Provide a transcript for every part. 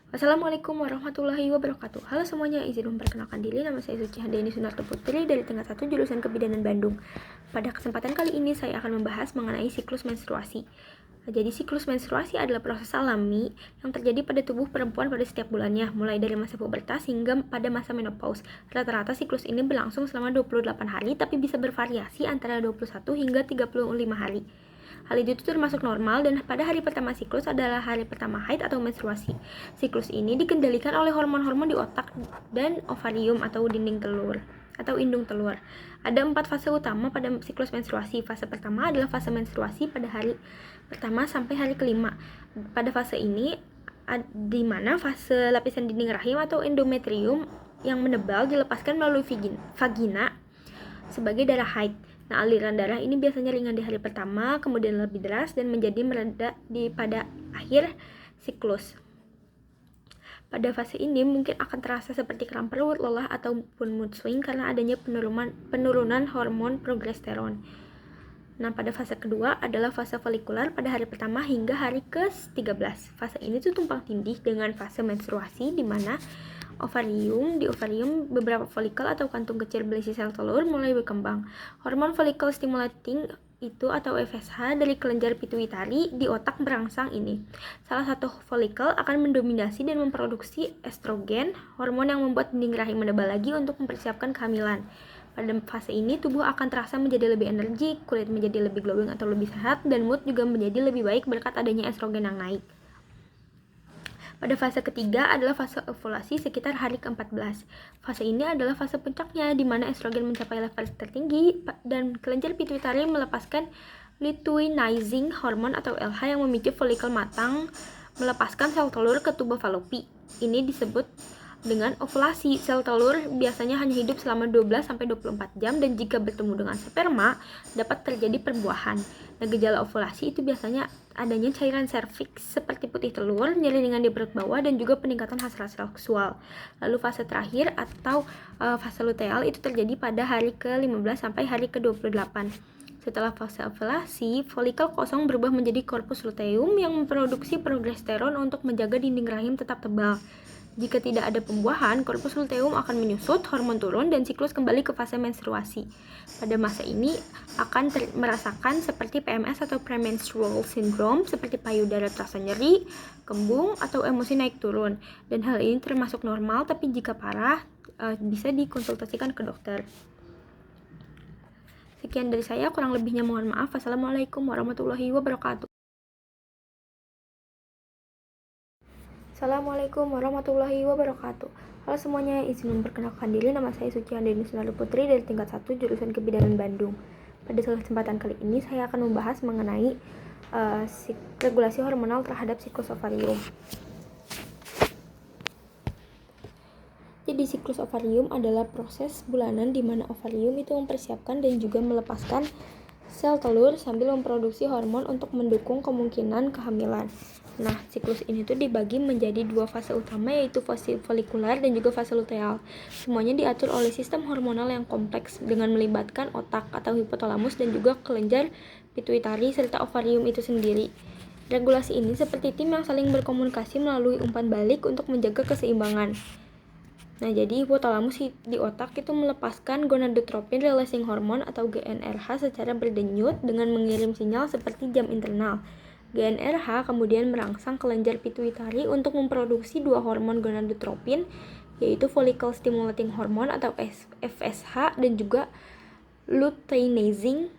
Assalamualaikum warahmatullahi wabarakatuh. Halo semuanya, izin memperkenalkan diri. Nama saya Suci Handayani Sunarto Putri dari tingkat 1 jurusan Kebidanan Bandung. Pada kesempatan kali ini saya akan membahas mengenai siklus menstruasi. Jadi siklus menstruasi adalah proses alami yang terjadi pada tubuh perempuan pada setiap bulannya, mulai dari masa pubertas hingga pada masa menopause. Rata-rata siklus ini berlangsung selama 28 hari, tapi bisa bervariasi antara 21 hingga 35 hari. Hal itu termasuk normal dan pada hari pertama siklus adalah hari pertama haid atau menstruasi. Siklus ini dikendalikan oleh hormon-hormon di otak dan ovarium atau dinding telur atau indung telur. Ada 4 fase utama pada siklus menstruasi. Fase pertama adalah fase menstruasi pada hari pertama sampai hari kelima. Pada fase ini di mana fase lapisan dinding rahim atau endometrium yang menebal dilepaskan melalui vagina sebagai darah haid. Nah, aliran darah ini biasanya ringan di hari pertama, kemudian lebih deras dan menjadi mereda pada akhir siklus. Pada fase ini mungkin akan terasa seperti kram perut, lelah, ataupun mood swing karena adanya penurunan hormon progesteron. Nah, pada fase kedua adalah fase folikular pada hari pertama hingga hari ke-13. Fase ini tuh tumpang tindih dengan fase menstruasi di mana di ovarium beberapa folikel atau kantung kecil berisi sel telur mulai berkembang. Hormon follicle stimulating itu atau FSH dari kelenjar pituitari di otak merangsang ini. Salah satu folikel akan mendominasi dan memproduksi estrogen, hormon yang membuat dinding rahim menebal lagi untuk mempersiapkan kehamilan. Pada fase ini, tubuh akan terasa menjadi lebih energik, kulit menjadi lebih glowing atau lebih sehat, dan mood juga menjadi lebih baik berkat adanya estrogen yang naik. Pada fase ketiga adalah fase ovulasi sekitar hari ke-14. Fase ini adalah fase puncaknya di mana estrogen mencapai level tertinggi dan kelenjar pituitari melepaskan luteinizing hormone atau LH yang memicu folikel matang melepaskan sel telur ke tuba falopi. Ini disebut dengan ovulasi. Sel telur biasanya hanya hidup selama 12-24 jam dan jika bertemu dengan sperma dapat terjadi perbuahan. Nah, gejala ovulasi itu biasanya adanya cairan serviks seperti putih telur, nyeri ringan di perut bawah, dan juga peningkatan hasrat seksual. Lalu fase terakhir atau fase luteal itu terjadi pada hari ke-15 sampai hari ke-28. Setelah fase ovulasi, folikel kosong berubah menjadi korpus luteum yang memproduksi progesteron untuk menjaga dinding rahim tetap tebal. Jika tidak ada pembuahan, korpus luteum akan menyusut, hormon turun, dan siklus kembali ke fase menstruasi. Pada masa ini akan merasakan seperti PMS atau premenstrual syndrome, seperti payudara terasa nyeri, kembung, atau emosi naik turun. Dan hal ini termasuk normal, tapi jika parah, bisa dikonsultasikan ke dokter. Sekian dari saya, kurang lebihnya mohon maaf. Wassalamualaikum warahmatullahi wabarakatuh. Assalamualaikum warahmatullahi wabarakatuh. Halo semuanya, izin memperkenalkan diri. Nama saya Suci Handayani Sunarto Putri dari tingkat 1 jurusan Kebidanan Bandung. Pada kesempatan kali ini saya akan membahas mengenai regulasi hormonal terhadap siklus ovarium. Jadi siklus ovarium adalah proses bulanan di mana ovarium itu mempersiapkan dan juga melepaskan sel telur sambil memproduksi hormon untuk mendukung kemungkinan kehamilan. Nah, siklus ini tuh dibagi menjadi 2 fase utama, yaitu fase folikular dan juga fase luteal. Semuanya diatur oleh sistem hormonal yang kompleks dengan melibatkan otak atau hipotalamus dan juga kelenjar pituitari serta ovarium itu sendiri. Regulasi ini seperti tim yang saling berkomunikasi melalui umpan balik untuk menjaga keseimbangan. Nah, jadi hipotalamus di otak itu melepaskan gonadotropin releasing hormone atau GnRH secara berdenyut dengan mengirim sinyal seperti jam internal. GnRH kemudian merangsang kelenjar pituitari untuk memproduksi 2 hormon gonadotropin, yaitu follicle stimulating hormone atau FSH dan juga luteinizing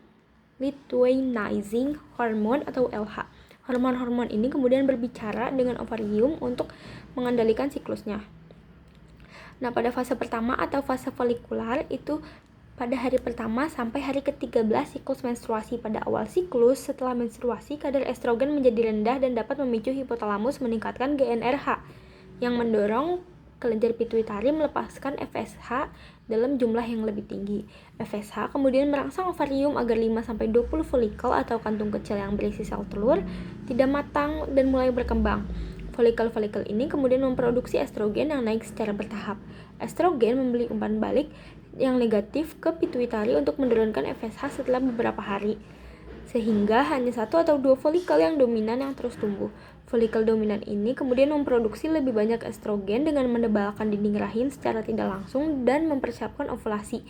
hormone atau LH. Hormon-hormon ini kemudian berbicara dengan ovarium untuk mengendalikan siklusnya. Nah, pada fase pertama atau fase folikular itu pada hari pertama sampai hari ke-13 siklus menstruasi. Pada awal siklus, setelah menstruasi, kadar estrogen menjadi rendah dan dapat memicu hipotalamus meningkatkan GnRH yang mendorong kelenjar pituitari melepaskan FSH dalam jumlah yang lebih tinggi. FSH kemudian merangsang ovarium agar 5-20 folikel atau kantung kecil yang berisi sel telur tidak matang dan mulai berkembang. Folikel-folikel ini kemudian memproduksi estrogen yang naik secara bertahap. Estrogen memberi umpan balik yang negatif ke pituitari untuk menurunkan FSH setelah beberapa hari. sehingga hanya satu atau dua folikel yang dominan yang terus tumbuh. Folikel dominan ini kemudian memproduksi lebih banyak estrogen dengan menebalkan dinding rahim secara tidak langsung dan mempersiapkan ovulasi.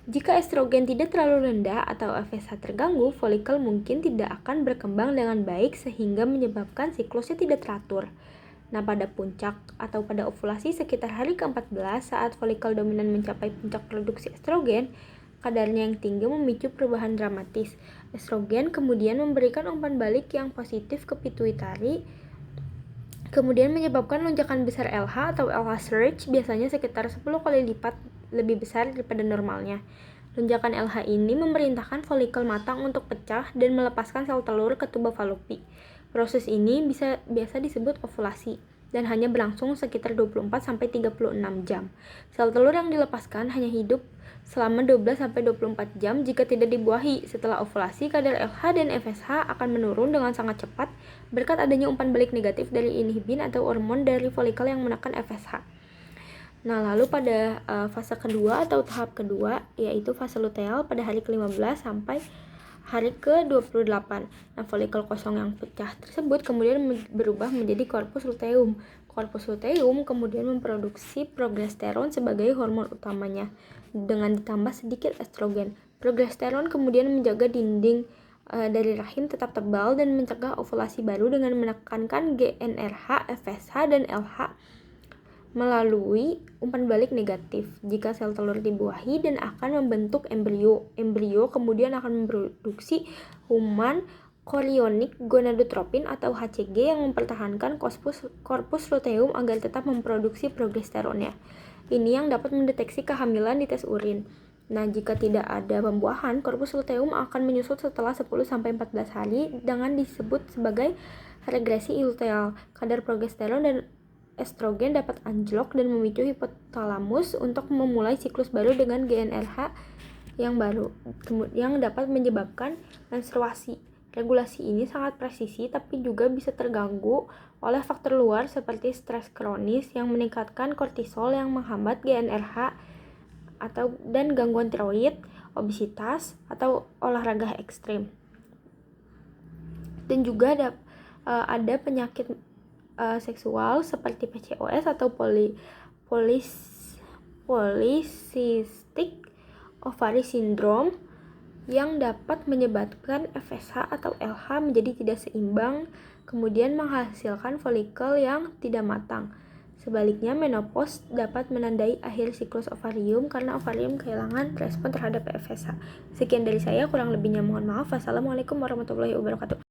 Jika estrogen tidak terlalu rendah atau FSH terganggu, folikel mungkin tidak akan berkembang dengan baik sehingga menyebabkan siklusnya tidak teratur. Nah, pada puncak atau pada ovulasi sekitar hari ke-14 saat folikel dominan mencapai puncak produksi estrogen, kadarnya yang tinggi memicu perubahan dramatis. Estrogen kemudian memberikan umpan balik yang positif ke pituitari, kemudian menyebabkan lonjakan besar LH atau LH surge, biasanya sekitar 10 kali lipat lebih besar daripada normalnya. Lonjakan LH ini memerintahkan folikel matang untuk pecah dan melepaskan sel telur ke tuba Fallopi. Proses ini biasa disebut ovulasi dan hanya berlangsung sekitar 24-36 jam. Sel telur yang dilepaskan hanya hidup selama 12-24 jam jika tidak dibuahi. Setelah ovulasi, kadar LH dan FSH akan menurun dengan sangat cepat berkat adanya umpan balik negatif dari inhibin atau hormon dari folikel yang menekan FSH. Nah, lalu pada fase kedua atau tahap kedua, yaitu fase luteal pada hari ke-15 sampai hari ke-28. Nah, folikel kosong yang pecah tersebut kemudian berubah menjadi korpus luteum. Korpus luteum kemudian memproduksi progesteron sebagai hormon utamanya dengan ditambah sedikit estrogen. Progesteron kemudian menjaga dinding dari rahim tetap tebal dan mencegah ovulasi baru dengan menekankan GnRH, FSH, dan LH melalui umpan balik negatif. Jika sel telur dibuahi dan akan membentuk embrio. Embrio kemudian akan memproduksi human chorionic gonadotropin atau HCG yang mempertahankan korpus luteum agar tetap memproduksi progesteronnya. Ini yang dapat mendeteksi kehamilan di tes urin. Nah, jika tidak ada pembuahan, korpus luteum akan menyusut setelah 10-14 hari dengan disebut sebagai regresi luteal. Kadar progesteron dan estrogen dapat anjlok dan memicu hipotalamus untuk memulai siklus baru dengan GnRH yang baru, yang dapat menyebabkan menstruasi. Regulasi ini sangat presisi tapi juga bisa terganggu oleh faktor luar seperti stres kronis yang meningkatkan kortisol yang menghambat GnRH dan gangguan tiroid, obesitas, atau olahraga ekstrim. Dan juga ada penyakit seksual seperti PCOS atau polycystic ovary syndrome yang dapat menyebabkan FSH atau LH menjadi tidak seimbang, kemudian menghasilkan folikel yang tidak matang. Sebaliknya, menopause dapat menandai akhir siklus ovarium karena ovarium kehilangan respon terhadap FSH. Sekian dari saya, kurang lebihnya mohon maaf. Wassalamualaikum warahmatullahi wabarakatuh.